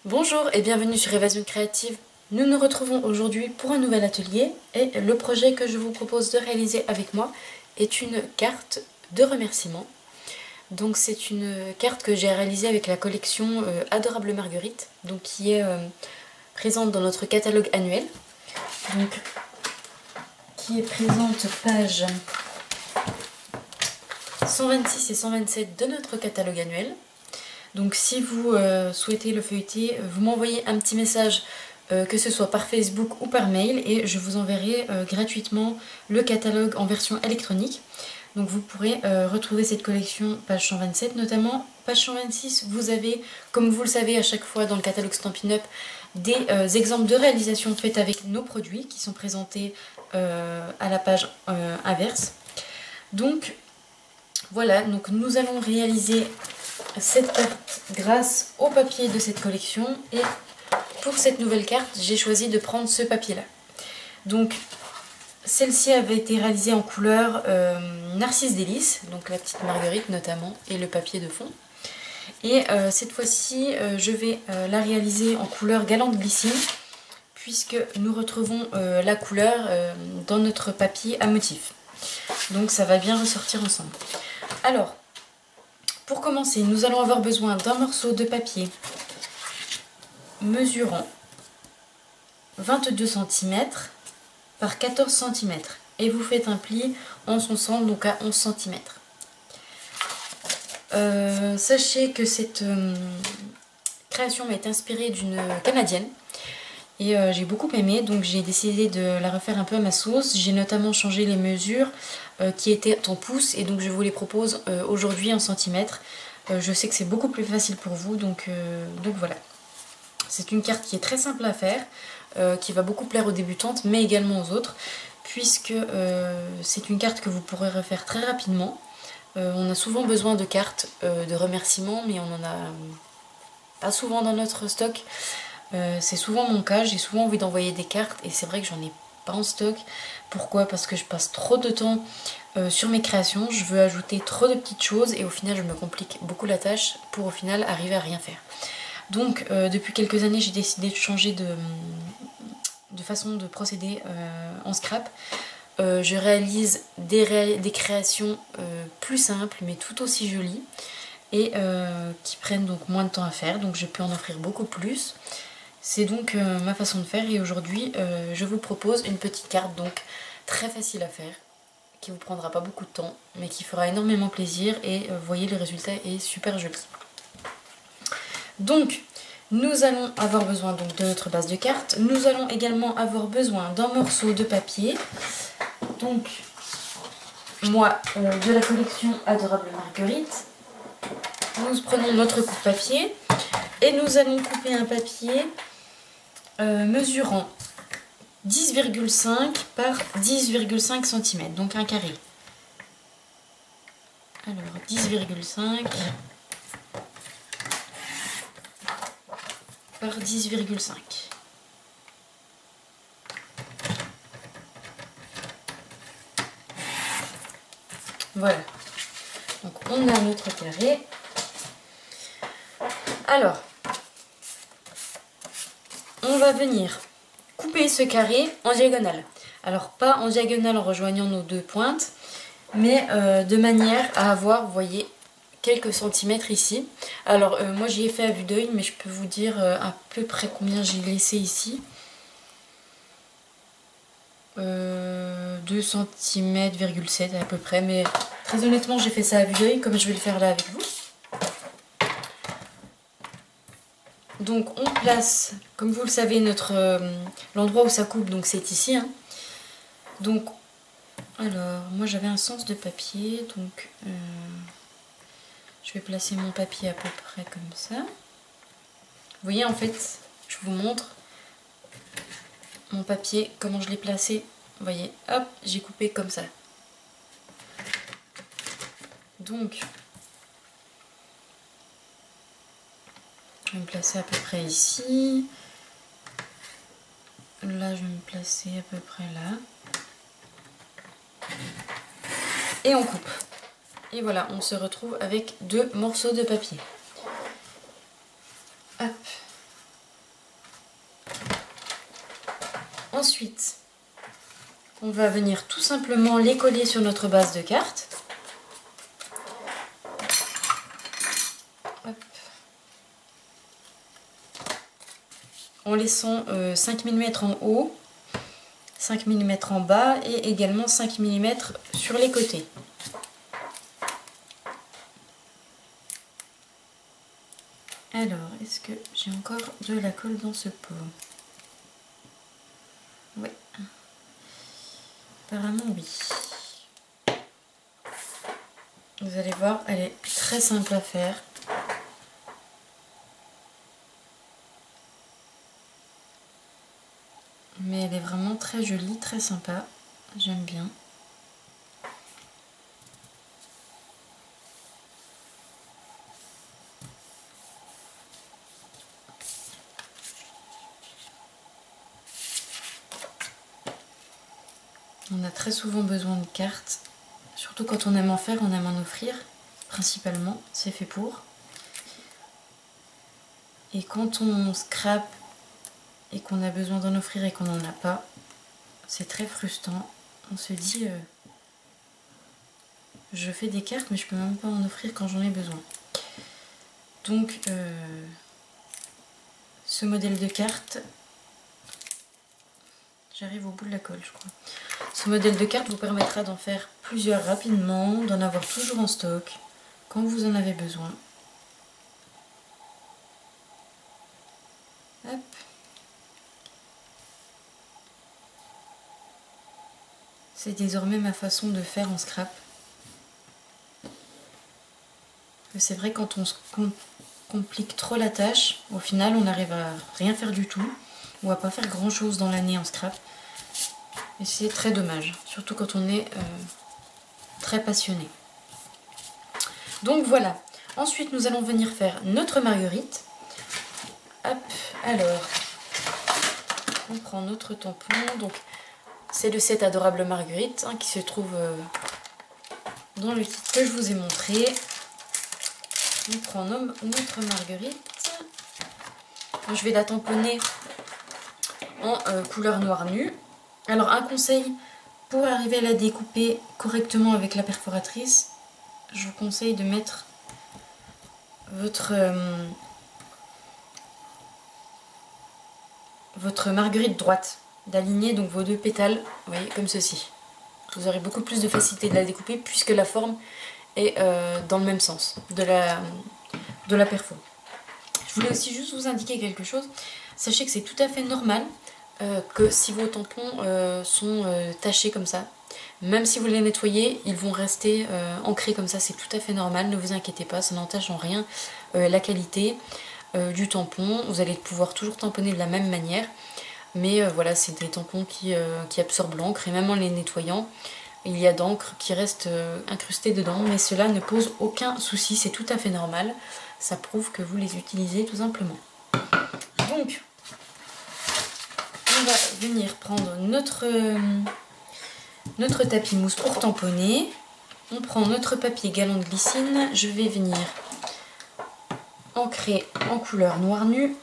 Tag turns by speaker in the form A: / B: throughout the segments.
A: Bonjour et bienvenue sur Évasion Créative. Nous nous retrouvons aujourd'hui pour un nouvel atelier et le projet que je vous propose de réaliser avec moi est une carte de remerciement. Donc c'est une carte que j'ai réalisée avec la collection Adorable Marguerite, donc qui est présente dans notre catalogue annuel. Donc qui est présente page 126 et 127 de notre catalogue annuel. Donc si vous souhaitez le feuilleter, vous m'envoyez un petit message, que ce soit par Facebook ou par mail, et je vous enverrai gratuitement le catalogue en version électronique. Donc vous pourrez retrouver cette collection page 127 notamment. Page 126, vous avez, comme vous le savez à chaque fois dans le catalogue Stampin' Up, des exemples de réalisation faites avec nos produits qui sont présentés à la page inverse. Donc voilà, donc nous allons réaliser cette carte grâce au papier de cette collection, et pour cette nouvelle carte j'ai choisi de prendre ce papier là. Donc celle-ci avait été réalisée en couleur Narcisse Délice, donc la petite marguerite notamment, et le papier de fond. Et cette fois-ci je vais la réaliser en couleur Galante Glycine, puisque nous retrouvons la couleur dans notre papier à motif. Donc ça va bien ressortir ensemble. Alors, pour commencer, nous allons avoir besoin d'un morceau de papier mesurant 22 cm par 14 cm. Et vous faites un pli en son sens, donc à 11 cm. Sachez que cette création m'a été inspirée d'une Canadienne. Et j'ai beaucoup aimé, donc j'ai décidé de la refaire un peu à ma sauce. J'ai notamment changé les mesures qui étaient en pouces, et donc je vous les propose aujourd'hui en centimètres. Je sais que c'est beaucoup plus facile pour vous, donc voilà. C'est une carte qui est très simple à faire, qui va beaucoup plaire aux débutantes, mais également aux autres, puisque c'est une carte que vous pourrez refaire très rapidement. On a souvent besoin de cartes de remerciements, mais on n'en a pas souvent dans notre stock. C'est souvent mon cas, j'ai souvent envie d'envoyer des cartes et c'est vrai que j'en ai pas en stock. Pourquoi? Parce que je passe trop de temps sur mes créations, je veux ajouter trop de petites choses et au final je me complique beaucoup la tâche pour au final arriver à rien faire. Donc depuis quelques années j'ai décidé de changer de façon de procéder en scrap. Je réalise des créations plus simples mais tout aussi jolies et qui prennent donc moins de temps à faire, donc je peux en offrir beaucoup plus. C'est donc ma façon de faire, et aujourd'hui je vous propose une petite carte donc très facile à faire, qui vous prendra pas beaucoup de temps mais qui fera énormément plaisir, et vous voyez le résultat est super joli. Donc nous allons avoir besoin donc de notre base de carte, nous allons également avoir besoin d'un morceau de papier, donc moi de la collection Adorable Marguerite. Nous prenons notre coupe-papier et nous allons couper un papier mesurant 10,5 par 10,5 cm, donc un carré. Alors 10,5 par 10,5. Voilà. Donc on a notre carré. Alors, on va venir couper ce carré en diagonale. Alors pas en diagonale en rejoignant nos deux pointes, mais de manière à avoir, vous voyez, quelques centimètres ici. Alors moi j'y ai fait à vue d'œil, mais je peux vous dire à peu près combien j'ai laissé ici. 2 cm,7 à peu près, mais très honnêtement j'ai fait ça à vue d'œil comme je vais le faire là avec vous. Donc on place, comme vous le savez, l'endroit où ça coupe, donc c'est ici. Hein. Donc, alors, moi j'avais un sens de papier, donc je vais placer mon papier à peu près comme ça. Vous voyez, en fait, je vous montre mon papier, comment je l'ai placé. Vous voyez, hop, j'ai coupé comme ça. Donc, je vais me placer à peu près ici. Là, je vais me placer à peu près là. Et on coupe. Et voilà, on se retrouve avec deux morceaux de papier. Hop. Ensuite, on va venir tout simplement les coller sur notre base de carte. Hop. En laissant 5 mm en haut, 5 mm en bas et également 5 mm sur les côtés. Alors, est-ce que j'ai encore de la colle dans ce pot? Oui. Apparemment, oui. Vous allez voir, elle est très simple à faire. Mais elle est vraiment très jolie, très sympa. J'aime bien. On a très souvent besoin de cartes, surtout quand on aime en faire, on aime en offrir, principalement, c'est fait pour. Et quand on scrape et qu'on a besoin d'en offrir et qu'on n'en a pas, c'est très frustrant. On se dit, je fais des cartes mais je peux même pas en offrir quand j'en ai besoin. Donc, ce modèle de carte, j'arrive au bout de la colle je crois. Ce modèle de carte vous permettra d'en faire plusieurs rapidement, d'en avoir toujours en stock quand vous en avez besoin. Hop. C'est désormais ma façon de faire en scrap. C'est vrai, quand on se complique trop la tâche, au final on n'arrive à rien faire du tout ou à pas faire grand chose dans l'année en scrap. Et c'est très dommage, surtout quand on est très passionné. Donc voilà. Ensuite nous allons venir faire notre marguerite. Hop, alors on prend notre tampon. Donc c'est le set Adorable Marguerite qui se trouve dans le kit que je vous ai montré. On prend notre marguerite. Je vais la tamponner en couleur noir nu. Alors un conseil, pour arriver à la découper correctement avec la perforatrice, je vous conseille de mettre votre marguerite droite, d'aligner donc vos deux pétales, vous voyez, comme ceci. Vous aurez beaucoup plus de facilité de la découper puisque la forme est dans le même sens de la perfo. Je voulais aussi juste vous indiquer quelque chose. Sachez que c'est tout à fait normal que si vos tampons sont tachés comme ça, même si vous les nettoyez, ils vont rester ancrés comme ça. C'est tout à fait normal, ne vous inquiétez pas, ça n'entache en rien la qualité du tampon. Vous allez pouvoir toujours tamponner de la même manière. Mais voilà, c'est des tampons qui absorbent l'encre et même en les nettoyant, il y a d'encre qui reste incrustée dedans. Mais cela ne pose aucun souci, c'est tout à fait normal. Ça prouve que vous les utilisez tout simplement. Donc, on va venir prendre notre tapis mousse pour tamponner. On prend notre papier galon de glycine. Je vais venir ancrer en couleur noir nu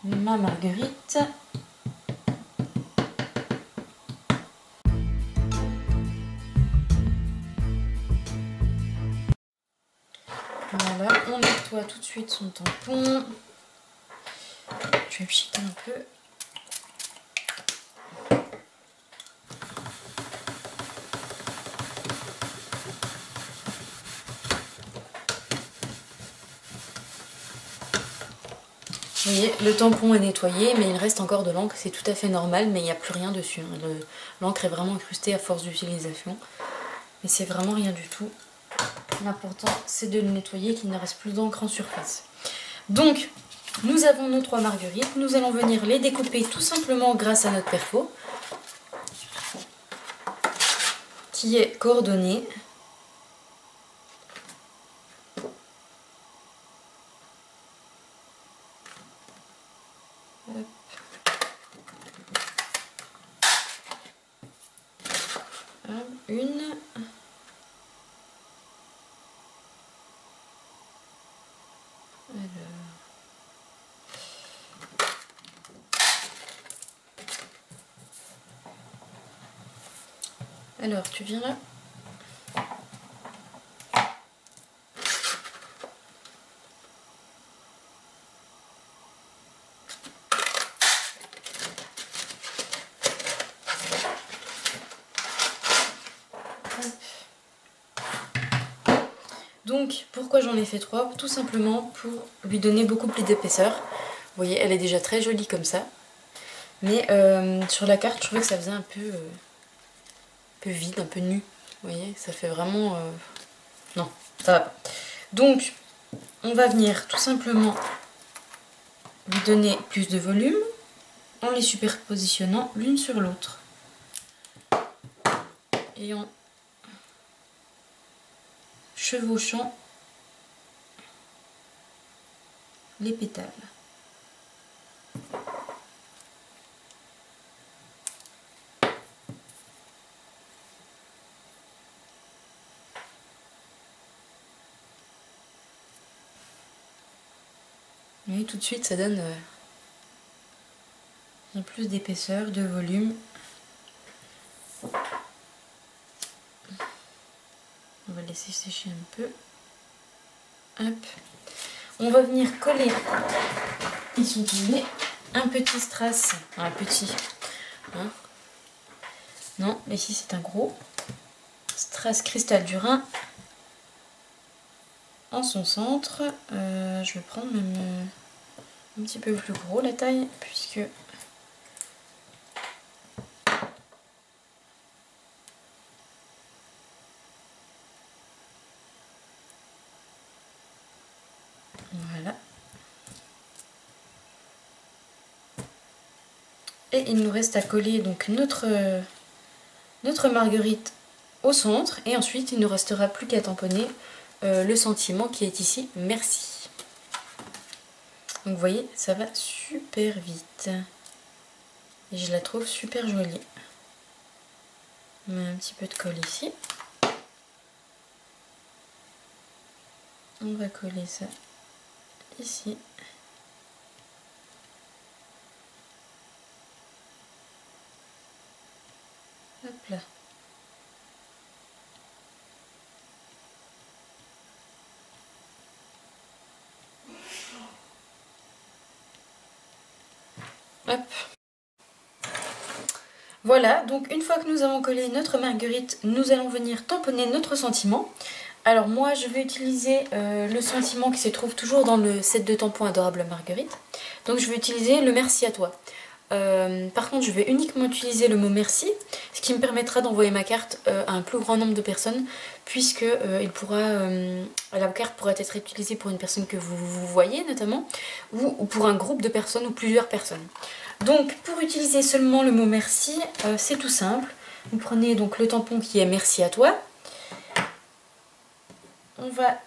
A: ma marguerite. Voilà, on nettoie tout de suite son tampon. Je vais pchiter un peu. Vous voyez, le tampon est nettoyé, mais il reste encore de l'encre, c'est tout à fait normal, mais il n'y a plus rien dessus. L'encre est vraiment incrustée à force d'utilisation, mais c'est vraiment rien du tout. L'important, c'est de le nettoyer, qu'il ne reste plus d'encre en surface. Donc, nous avons nos 3 marguerites, nous allons venir les découper tout simplement grâce à notre perfo, qui est coordonnée. Une. Alors. Alors, tu viens là. Donc, pourquoi j'en ai fait 3? Tout simplement pour lui donner beaucoup plus d'épaisseur. Vous voyez, elle est déjà très jolie comme ça. Mais sur la carte, je trouvais que ça faisait un peu vide, un peu nu. Vous voyez, ça fait vraiment... Non, ça va pas. Donc, on va venir tout simplement lui donner plus de volume en les superpositionnant l'une sur l'autre. Et en chevauchant les pétales. Vous voyez, tout de suite, ça donne plus d'épaisseur, de volume. On va laisser sécher un peu. Hop. On va venir coller, ils sont tombés, un petit strass, un petit, hein. Non, mais ici c'est un gros strass cristal du Rhin en son centre. Je vais prendre même un petit peu plus gros la taille, puisque voilà. Et il nous reste à coller donc notre marguerite au centre, et ensuite il ne restera plus qu'à tamponner le sentiment qui est ici, merci. Donc vous voyez, ça va super vite. Et je la trouve super jolie. On met un petit peu de colle ici. On va coller ça ici. Hop là. Hop. Voilà, donc une fois que nous avons collé notre marguerite, nous allons venir tamponner notre sentiment. Alors moi je vais utiliser le sentiment qui se trouve toujours dans le set de tampons Adorable Marguerite. Donc je vais utiliser le merci à toi. Par contre je vais uniquement utiliser le mot merci, ce qui me permettra d'envoyer ma carte à un plus grand nombre de personnes, puisque la carte pourra être utilisée pour une personne que vous voyez notamment, ou pour un groupe de personnes ou plusieurs personnes. Donc pour utiliser seulement le mot merci, c'est tout simple. Vous prenez donc le tampon qui est merci à toi. On va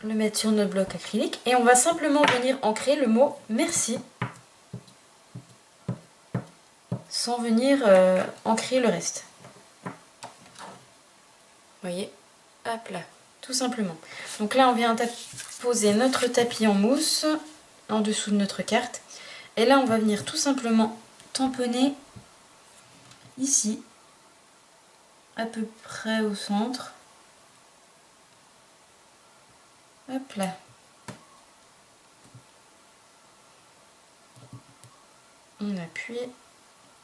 A: le mettre sur notre bloc acrylique et on va simplement venir ancrer le mot merci sans venir ancrer le reste. Vous voyez, hop là, tout simplement. Donc là on vient poser notre tapis en mousse en dessous de notre carte. Et là on va venir tout simplement tamponner ici, à peu près au centre. Hop là. On appuie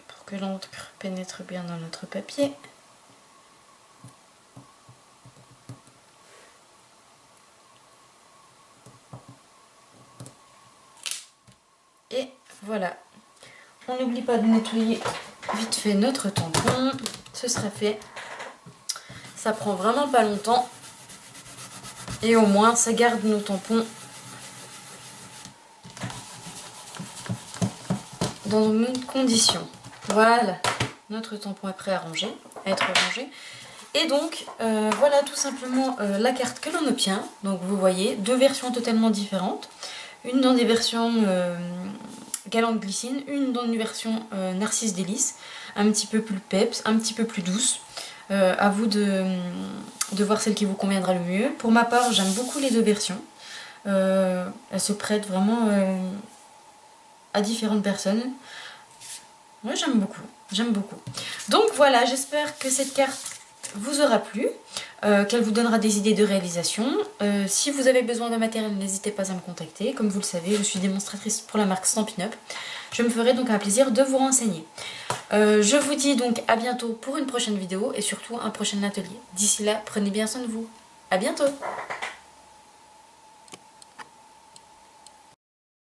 A: pour que l'encre pénètre bien dans notre papier. Et voilà. On n'oublie pas de nettoyer vite fait notre tampon. Ce sera fait. Ça prend vraiment pas longtemps. Et au moins ça garde nos tampons dans de bonnes conditions. Voilà, notre tampon est prêt à être rangé. Et donc voilà tout simplement la carte que l'on obtient. Donc vous voyez, deux versions totalement différentes. Une dans des versions Galante Glycine, une dans une version Narcisse Délice, un petit peu plus peps, un petit peu plus douce. À vous de voir celle qui vous conviendra le mieux. Pour ma part, j'aime beaucoup les deux versions. Elles se prêtent vraiment à différentes personnes. Moi, j'aime beaucoup. J'aime beaucoup. Donc voilà, j'espère que cette carte vous aura plu, qu'elle vous donnera des idées de réalisation. Si vous avez besoin de matériel, n'hésitez pas à me contacter. Comme vous le savez, je suis démonstratrice pour la marque Stampin' Up. Je me ferai donc un plaisir de vous renseigner. Je vous dis donc à bientôt pour une prochaine vidéo et surtout un prochain atelier. D'ici là, prenez bien soin de vous. À bientôt!